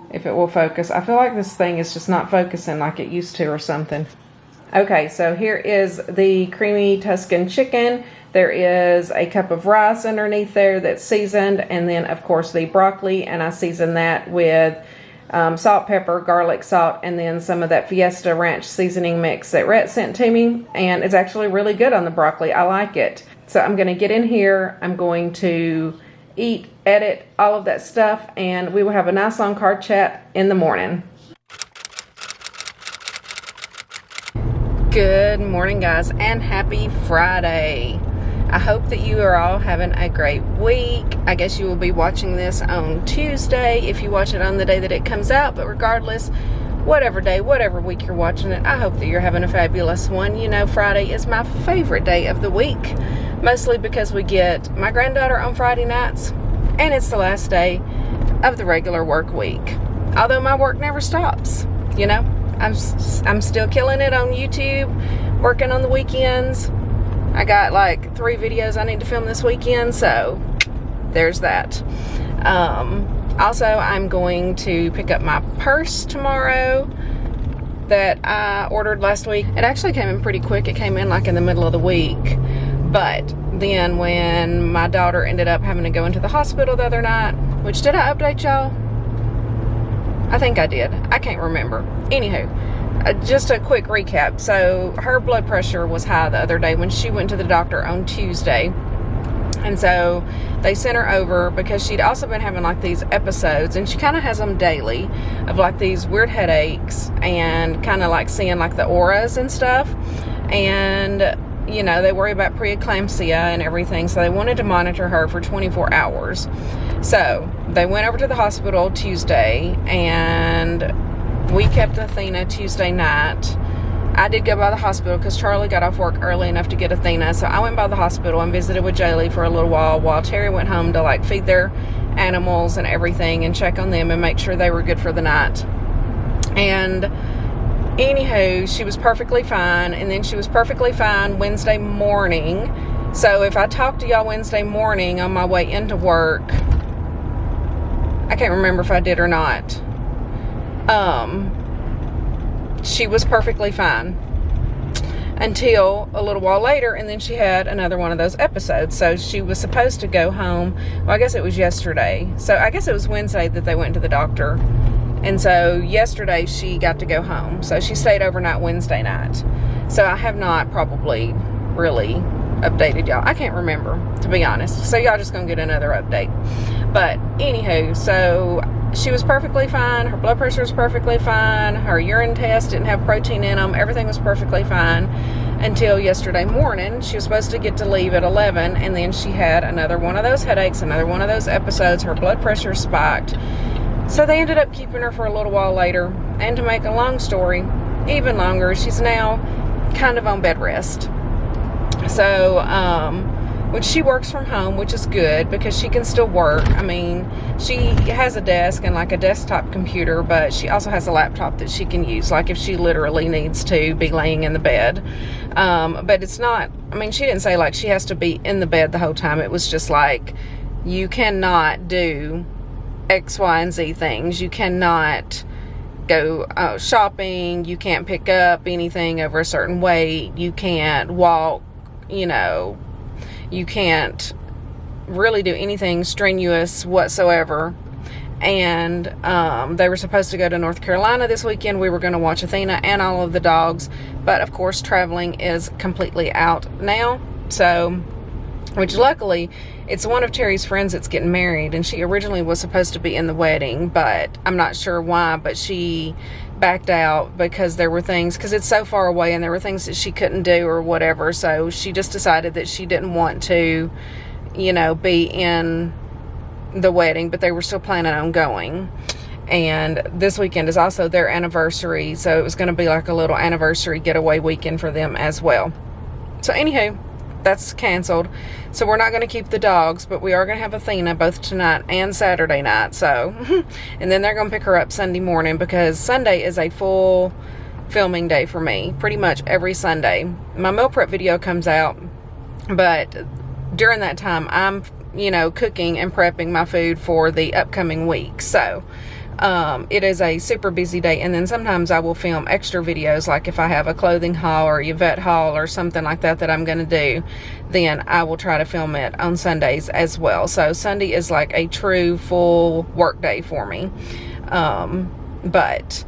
If it will focus. I feel like this thing is just not focusing like it used to or something. Okay, so here is the creamy Tuscan chicken. There is a cup of rice underneath there that's seasoned, and then of course the broccoli, and I season that with salt, pepper, garlic, salt, and then some of that Fiesta Ranch seasoning mix that Rhett sent to me, and it's actually really good on the broccoli. I like it. So I'm going to get in here. I'm going to eat, edit, all of that stuff, and we will have a nice long car chat in the morning. Good morning, guys, and happy Friday. I hope that you are all having a great week. I guess you will be watching this on Tuesday if you watch it on the day that it comes out, but regardless, whatever day, whatever week you're watching it, I hope that you're having a fabulous one. You know, Friday is my favorite day of the week, mostly because we get my granddaughter on Friday nights, and it's the last day of the regular work week. Although my work never stops, you know. I'm still killing it on YouTube, working on the weekends. I got like 3 videos I need to film this weekend, so there's that. Also, I'm going to pick up my purse tomorrow that I ordered last week. It actually came in pretty quick. It came in like in the middle of the week. But then when my daughter ended up having to go into the hospital the other night, which, did I update y'all? I think I did. I can't remember. Anywho, just a quick recap. So her blood pressure was high the other day when she went to the doctor on Tuesday. And so they sent her over because she'd also been having like these episodes, and she kind of has them daily, of like these weird headaches and kind of like seeing like the auras and stuff. And, you know, they worry about preeclampsia and everything. So they wanted to monitor her for 24 hours. So they went over to the hospital Tuesday, and we kept Athena Tuesday night. I did go by the hospital because Charlie got off work early enough to get Athena. So I went by the hospital and visited with Jaylee for a little while Terry went home to like feed their animals and everything and check on them and make sure they were good for the night. And anywho, she was perfectly fine. And then she was perfectly fine Wednesday morning. So if I talked to y'all Wednesday morning on my way into work, I can't remember if I did or not. She was perfectly fine until a little while later, and then she had another one of those episodes. So she was supposed to go home. Well, I guess it was yesterday. So I guess it was Wednesday that they went to the doctor. And so yesterday she got to go home. So she stayed overnight Wednesday night. So I have not probably really updated y'all. I can't remember, to be honest. So y'all just gonna get another update. But anywho, so she was perfectly fine. Her blood pressure was perfectly fine. Her urine test didn't have protein in them. Everything was perfectly fine until yesterday morning. She was supposed to get to leave at 11, and then she had another one of those headaches, another one of those episodes. Her blood pressure spiked. So they ended up keeping her for a little while later. And to make a long story even longer, she's now kind of on bed rest. So, which she works from home, which is good because she can still work. I mean, she has a desk and like a desktop computer, but she also has a laptop that she can use, like if she literally needs to be laying in the bed. But it's not, I mean, she didn't say like she has to be in the bed the whole time. It was just like, you cannot do X, Y, and Z things. You cannot go shopping. You can't pick up anything over a certain weight. You can't walk, you know, you can't really do anything strenuous whatsoever. And they were supposed to go to North Carolina this weekend. We were going to watch Athena and all of the dogs. But, of course, traveling is completely out now. So, which luckily, it's one of Terry's friends that's getting married. And she originally was supposed to be in the wedding. But I'm not sure why. But she backed out because there were things, because it's so far away and there were things that she couldn't do or whatever. So she just decided that she didn't want to, you know, be in the wedding, but they were still planning on going. And this weekend is also their anniversary, so it was going to be like a little anniversary getaway weekend for them as well. So anywho, that's canceled. So we're not going to keep the dogs, but we are going to have Athena both tonight and Saturday night. So, and then they're going to pick her up Sunday morning, because Sunday is a full filming day for me, pretty much every Sunday. My meal prep video comes out, but during that time I'm, cooking and prepping my food for the upcoming week. So it is a super busy day, and then sometimes I will film extra videos, like if I have a clothing haul or Yvette haul or something like that I'm going to do, then I will try to film it on Sundays as well. So Sunday is like a true full work day for me, but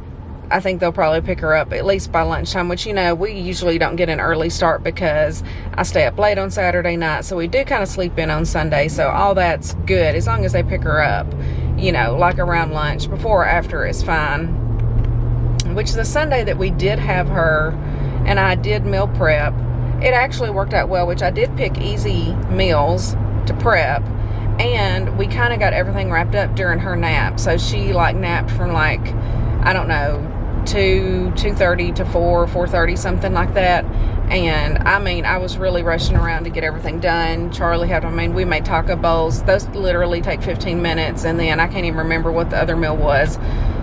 I think they'll probably pick her up at least by lunchtime, which, we usually don't get an early start because I stay up late on Saturday night, so we do kind of sleep in on Sunday, so all that's good as long as they pick her up, like around lunch. Before or after is fine. Which the Sunday that we did have her and I did meal prep, it actually worked out well, which I did pick easy meals to prep, and we kind of got everything wrapped up during her nap. So she napped from 2:30 to 4:30, something like that. And I was really rushing around to get everything done. Charlie we made taco bowls. Those literally take 15 minutes. And then I can't even remember what the other meal was,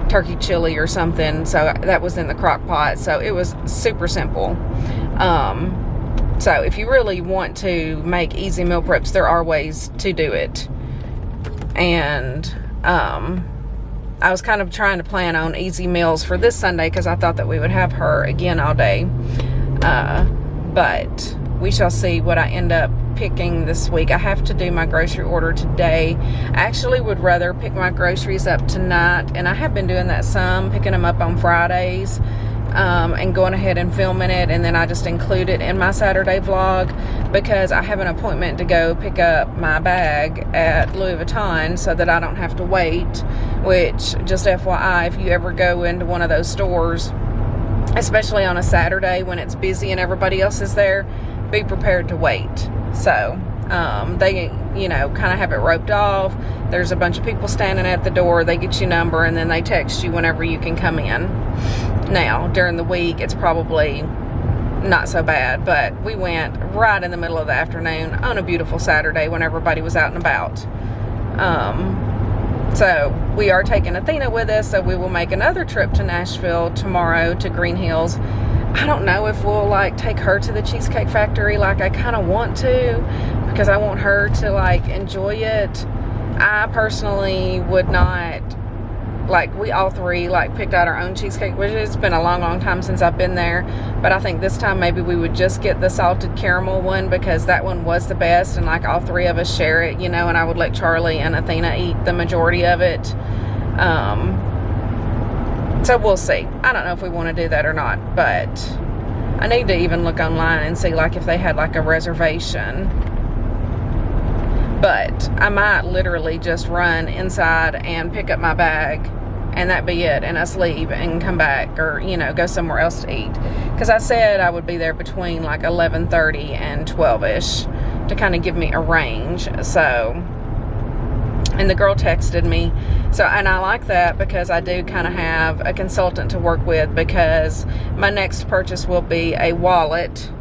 turkey chili or something. So that was in the crock pot. So it was super simple. So if you really want to make easy meal preps, there are ways to do it. And, I was kind of trying to plan on easy meals for this Sunday because I thought that we would have her again all day. But we shall see what I end up picking this week. I have to do my grocery order today. I actually would rather pick my groceries up tonight, and I have been doing that some, picking them up on Fridays, and going ahead and filming it, and then I just include it in my Saturday vlog because I have an appointment to go pick up my bag at Louis Vuitton so that I don't have to wait, which, just FYI, if you ever go into one of those stores, especially on a Saturday when it's busy and everybody else is there, be prepared to wait. So they kind of have it roped off. There's a bunch of people standing at the door. They get your number and then they text you whenever you can come in. Now during the week it's probably not so bad, but we went right in the middle of the afternoon on a beautiful Saturday when everybody was out and about. So we are taking Athena with us, so we will make another trip to Nashville tomorrow to Green Hills. I don't know if we'll take her to the Cheesecake Factory. I kind of want to, because I want her to enjoy it. I personally would not, we all three picked out our own cheesecake, which it's been a long time since I've been there, but I think this time maybe we would just get the salted caramel one because that one was the best, and all three of us share it, and I would let Charlie and Athena eat the majority of it. So we'll see. I don't know if we want to do that or not, but I need to even look online and see if they had a reservation. But I might literally just run inside and pick up my bag and that be it, and us leave and come back, or go somewhere else to eat, because I said I would be there between 11:30 and 12ish to kind of give me a range. So, and the girl texted me, so, and I like that because I do kind of have a consultant to work with, because my next purchase will be a wallet.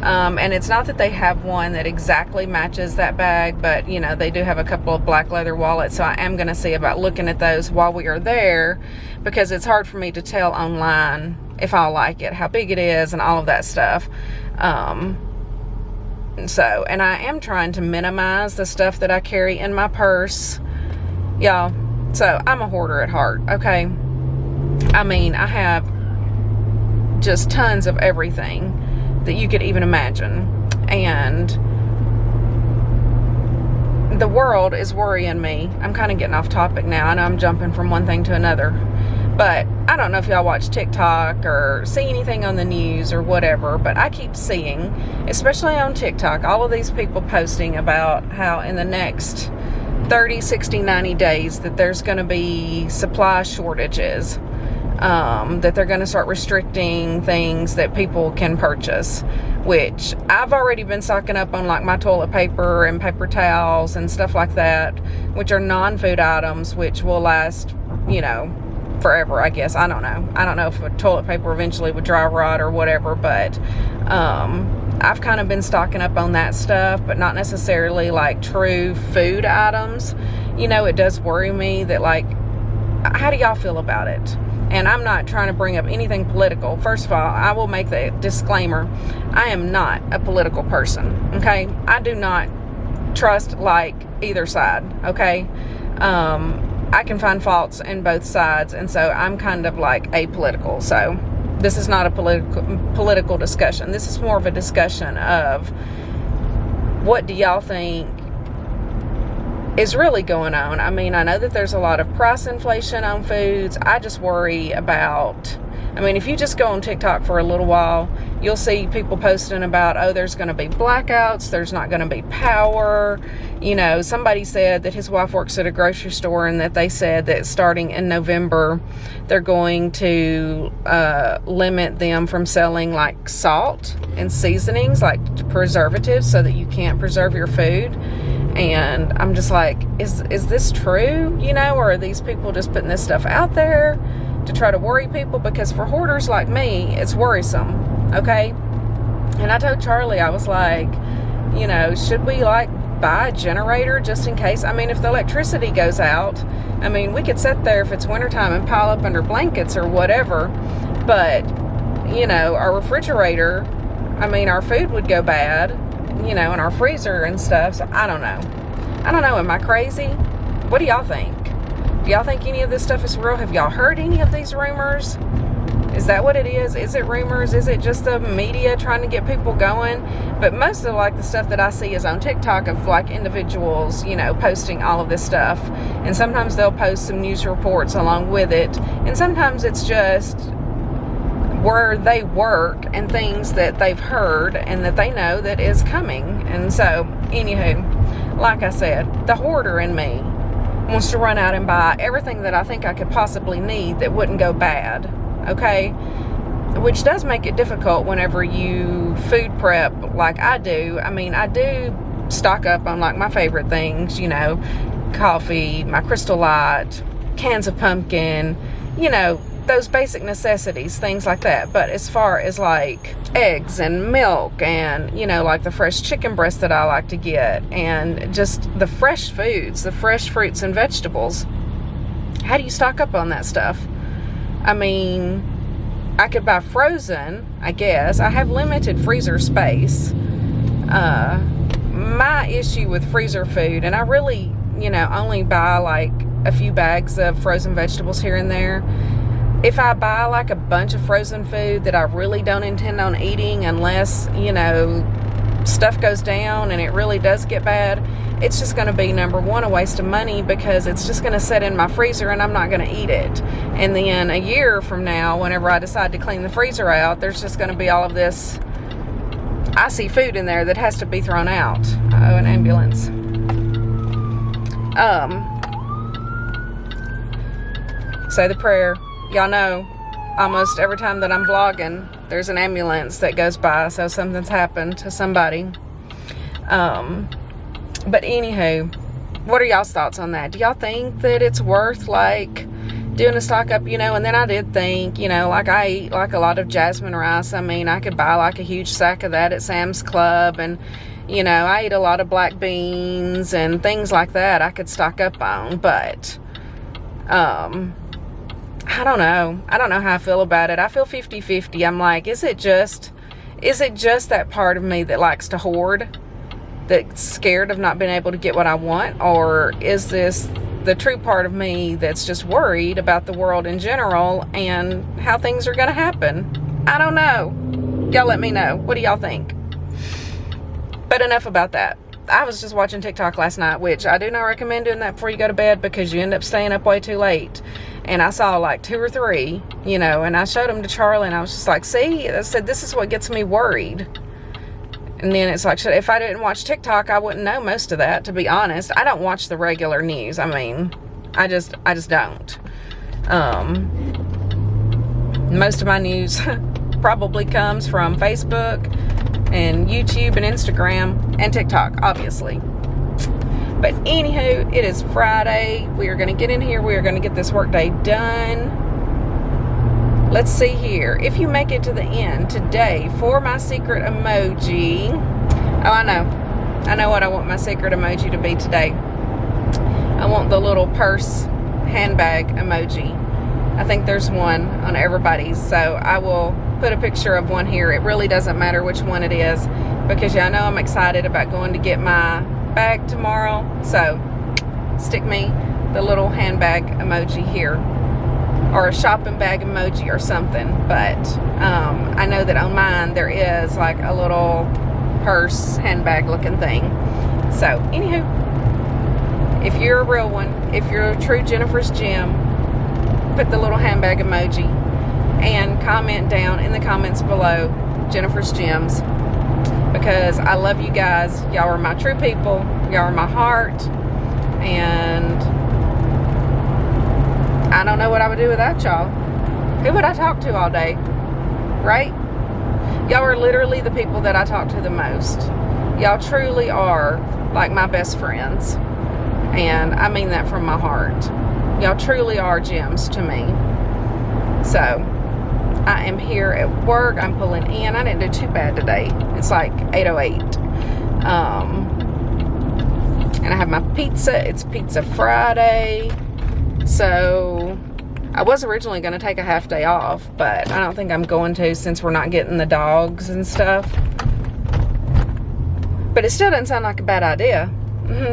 And it's not that they have one that exactly matches that bag, but they do have a couple of black leather wallets, so I am going to see about looking at those while we are there, because it's hard for me to tell online if I'll like it, how big it is, and all of that stuff. So, and I am trying to minimize the stuff that I carry in my purse, y'all. So I'm a hoarder at heart, okay? I have just tons of everything that you could even imagine, and the world is worrying me. I'm kind of getting off topic now. I know I'm jumping from one thing to another, but I don't know if y'all watch TikTok or see anything on the news or whatever, but I keep seeing, especially on TikTok, all of these people posting about how in the next 30, 60, 90 days that there's going to be supply shortages that they're going to start restricting things that people can purchase, which I've already been stocking up on, like my toilet paper and paper towels and stuff like that, which are non-food items, which will last, you know, forever, I guess. I don't know if toilet paper eventually would dry rot or whatever, but I've kind of been stocking up on that stuff, but not necessarily like true food items. You know, it does worry me that, like, how do y'all feel about it? And I'm not trying to bring up anything political. First of all, I will make the disclaimer, I am not a political person, okay? I do not trust, like, either side, okay? I can find faults in both sides, and so I'm kind of like apolitical. So this is not a political discussion. This is more of a discussion of what do y'all think is really going on. I mean, I know that there's a lot of price inflation on foods. I just worry about, I mean, if you just go on TikTok for a little while, you'll see people posting about, oh, there's going to be blackouts, there's not going to be power. You know, somebody said that his wife works at a grocery store, and that they said that starting in November, they're going to limit them from selling like salt and seasonings, like preservatives, so that you can't preserve your food. And I'm just like, is this true? You know, or are these people just putting this stuff out there to try to worry people? Because for hoarders like me, it's worrisome, okay? And I told Charlie, I was like, you know, should we like buy a generator just in case? I mean, if the electricity goes out, I mean, we could sit there if it's wintertime and pile up under blankets or whatever, but, you know, our refrigerator, I mean, our food would go bad, you know, in our freezer and stuff. So I don't know. Am I crazy? What do y'all think? Do y'all think any of this stuff is real? Have y'all heard any of these rumors? Is that what it is? Is it rumors? Is it just the media trying to get people going? But most of like the stuff that I see is on TikTok of like individuals, you know, posting all of this stuff. And sometimes they'll post some news reports along with it. And sometimes it's just where they work and things that they've heard and that they know that is coming. And so, anywho, like I said, the hoarder in me wants to run out and buy everything that I think I could possibly need that wouldn't go bad, okay? Which does make it difficult whenever you food prep like I do. I mean, I do stock up on like my favorite things, you know, coffee, my Crystal Light, cans of pumpkin, you know, those basic necessities, things like that. But as far as like eggs and milk and, you know, like the fresh chicken breast that I like to get, and just the fresh foods, the fresh fruits and vegetables, how do you stock up on that stuff? I mean, I could buy frozen, I guess. I have limited freezer space. My issue with freezer food, and I really, you know, only buy like a few bags of frozen vegetables here and there. If I buy like a bunch of frozen food that I really don't intend on eating unless, you know, stuff goes down and it really does get bad, it's just going to be, number one, a waste of money, because it's just going to sit in my freezer and I'm not going to eat it. And then a year from now, whenever I decide to clean the freezer out, there's just going to be all of this icy food in there that has to be thrown out. Oh, an ambulance. Say the prayer. Y'all know, almost every time that I'm vlogging, there's an ambulance that goes by, so something's happened to somebody. But anywho, what are y'all's thoughts on that? Do y'all think that it's worth, like, doing a stock up, you know? And then I did think, you know, like, I eat, like, a lot of jasmine rice. I mean, I could buy, like, a huge sack of that at Sam's Club, and, you know, I eat a lot of black beans and things like that I could stock up on, but, I don't know. I don't know how I feel about it. I feel 50-50. I'm like, is it just that part of me that likes to hoard, that's scared of not being able to get what I want? Or is this the true part of me that's just worried about the world in general and how things are going to happen? I don't know. Y'all let me know. What do y'all think? But enough about that. I was just watching TikTok last night, which I do not recommend doing that before you go to bed, because you end up staying up way too late. And I saw like 2 or 3, you know, and I showed them to Charlie, and I was just like, see, I said, this is what gets me worried. And then it's like, if I didn't watch TikTok, I wouldn't know most of that, to be honest. I don't watch the regular news. I mean, I just don't. Most of my news probably comes from Facebook and YouTube and Instagram and TikTok, obviously. But anywho, it is Friday. We are going to get in here. We are going to get this workday done. Let's see here. If you make it to the end today for my secret emoji. Oh, I know. I know what I want my secret emoji to be today. I want the little purse handbag emoji. I think there's one on everybody's, so I will put a picture of one here. It really doesn't matter which one it is, because y'all know I'm excited about going to get my bag tomorrow. So stick me the little handbag emoji here, or a shopping bag emoji or something. But I know that on mine there is like a little purse handbag looking thing. So anywho, if you're a real one, if you're a true Jennifer's Gem, put the little handbag emoji and comment down in the comments below Jennifer's Gems, because I love you guys. Y'all are my true people. Y'all are my heart, and I don't know what I would do without y'all. Who would I talk to all day, right? Y'all are literally the people that I talk to the most. Y'all truly are like my best friends, and I mean that from my heart. Y'all truly are gems to me. So I am here at work. I'm pulling in. I didn't do too bad today. It's like 8:08. And I have my pizza. It's Pizza Friday. So I was originally going to take a half day off, but I don't think I'm going to, since we're not getting the dogs and stuff. But it still doesn't sound like a bad idea,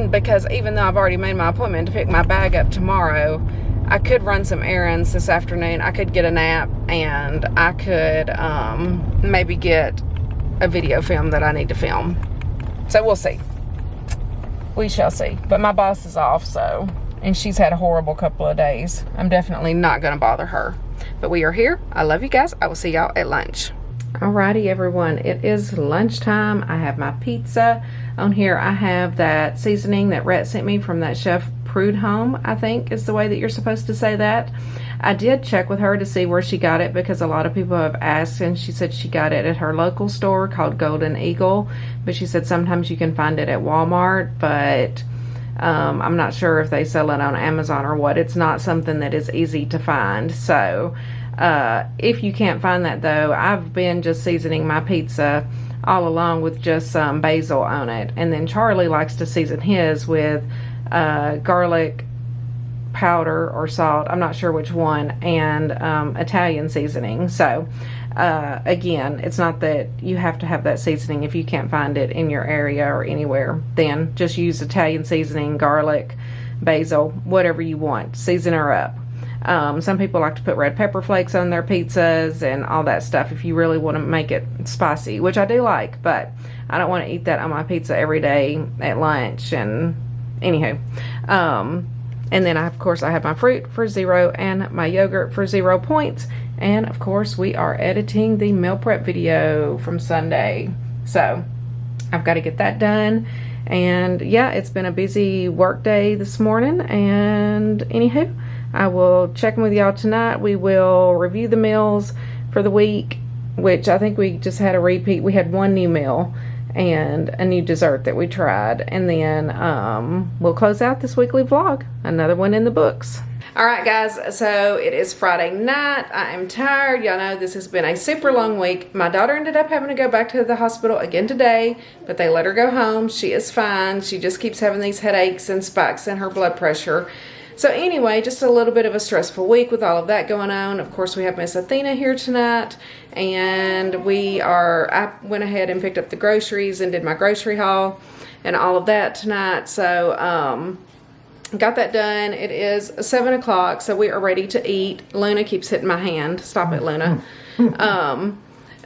because even though I've already made my appointment to pick my bag up tomorrow, I could run some errands this afternoon. I could get a nap, and I could maybe get a video film that I need to film. So we'll see. We shall see. But my boss is off, so, and she's had a horrible couple of days. I'm definitely not going to bother her. But we are here. I love you guys. I will see y'all at lunch. Alrighty, everyone. It is lunchtime. I have my pizza. On here, I have that seasoning that Rhett sent me from that Chef Prudhomme, I think is the way that you're supposed to say that. I did check with her to see where she got it, because a lot of people have asked, and she said she got it at her local store called Golden Eagle, but she said sometimes you can find it at Walmart, but I'm not sure if they sell it on Amazon or what. It's not something that is easy to find. So if you can't find that, though, I've been just seasoning my pizza all along with just some basil on it, and then Charlie likes to season his with garlic powder or salt, I'm not sure which one, and Italian seasoning. So again, it's not that you have to have that seasoning. If you can't find it in your area or anywhere, then just use Italian seasoning, garlic, basil, whatever you want. Season her up. Some people like to put red pepper flakes on their pizzas and all that stuff if you really want to make it spicy, which I do like, but I don't want to eat that on my pizza every day at lunch. And anywho, and then of course I have my fruit for 0 and my yogurt for 0 points. And of course we are editing the meal prep video from Sunday, so I've got to get that done. And yeah, it's been a busy work day this morning. And anywho, I will check in with y'all tonight. We will review the meals for the week, which I think we just had a repeat. We had one new meal and a new dessert that we tried. And then we'll close out this weekly vlog. Another one in the books. All right, guys, so it is Friday night. I am tired. Y'all know this has been a super long week. My daughter ended up having to go back to the hospital again today, but they let her go home. She is fine. She just keeps having these headaches and spikes in her blood pressure. So anyway, just a little bit of a stressful week with all of that going on. Of course, we have Miss Athena here tonight, and I went ahead and picked up the groceries and did my grocery haul and all of that tonight. So got that done. It is 7 o'clock, so we are ready to eat. Luna keeps hitting my hand. Stop it, Luna.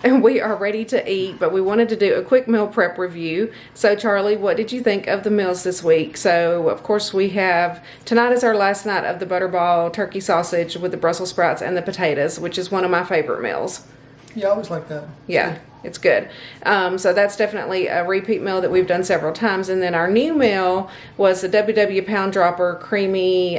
And we are ready to eat, but we wanted to do a quick meal prep review. So Charlie, what did you think of the meals this week? So of course we have, tonight is our last night of the butterball turkey sausage with the Brussels sprouts and the potatoes, which is one of my favorite meals. Yeah, I always like that. Yeah, it's good. So that's definitely a repeat meal that we've done several times. And then our new meal was the WW Pound Dropper creamy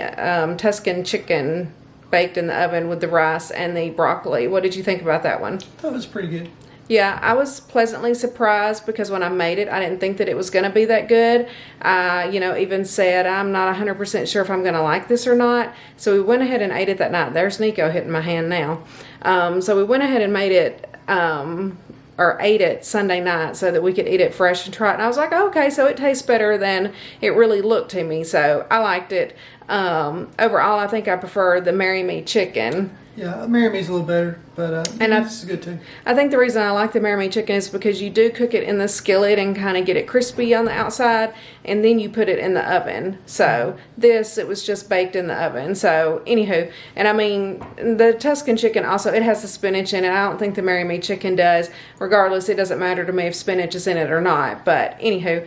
Tuscan chicken baked in the oven with the rice and the broccoli. What did you think about that one? That was pretty good. Yeah, I was pleasantly surprised because when I made it, I didn't think that it was going to be that good. I, even said, I'm not 100% sure if I'm going to like this or not. So we went ahead and ate it that night. There's Nico hitting my hand now. So we went ahead and made it, or ate it Sunday night so that we could eat it fresh and try it. And I was like, oh, okay, so it tastes better than it really looked to me. So I liked it. Overall, I think I prefer the Marry Me chicken. Yeah, Marry Me's a little better, but this is good too. I think the reason I like the Marry Me chicken is because you do cook it in the skillet and kind of get it crispy on the outside, and then you put it in the oven. So this, it was just baked in the oven. So anywho, and I mean, the Tuscan chicken also, it has the spinach in it. I don't think the Marry Me chicken does. Regardless, it doesn't matter to me if spinach is in it or not. But anywho,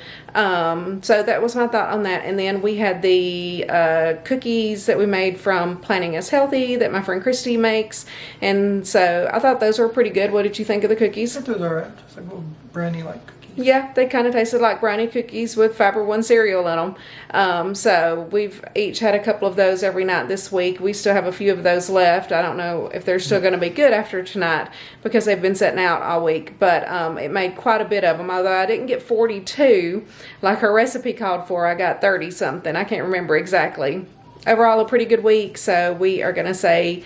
so that was my thought on that. And then we had the cookies that we made from Planning Us Healthy that my friend Christy makes, and so I thought those were pretty good. What did you think of the cookies? I thought those were alright. Just like little brownie-like cookies. Yeah, they kind of tasted like brownie cookies with Fiber One cereal in them. So we've each had a couple of those every night this week. We still have a few of those left. I don't know if they're still going to be good after tonight because they've been sitting out all week, but it made quite a bit of them. Although I didn't get 42 like her recipe called for, I got 30 something. I can't remember exactly. Overall, a pretty good week. So we are going to say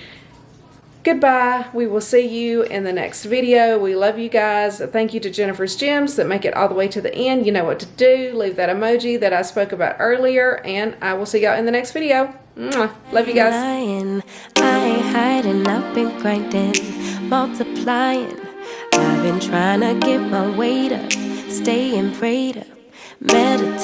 goodbye. We will see you in the next video. We love you guys. Thank you to Jennifer's Gems that make it all the way to the end. You know what to do. Leave that emoji that I spoke about earlier, and I will see y'all in the next video. Mwah. Love you guys. I ain't hiding, I've been grinding, multiplying. I've been trying to get my weight up, staying prayed up, meditate.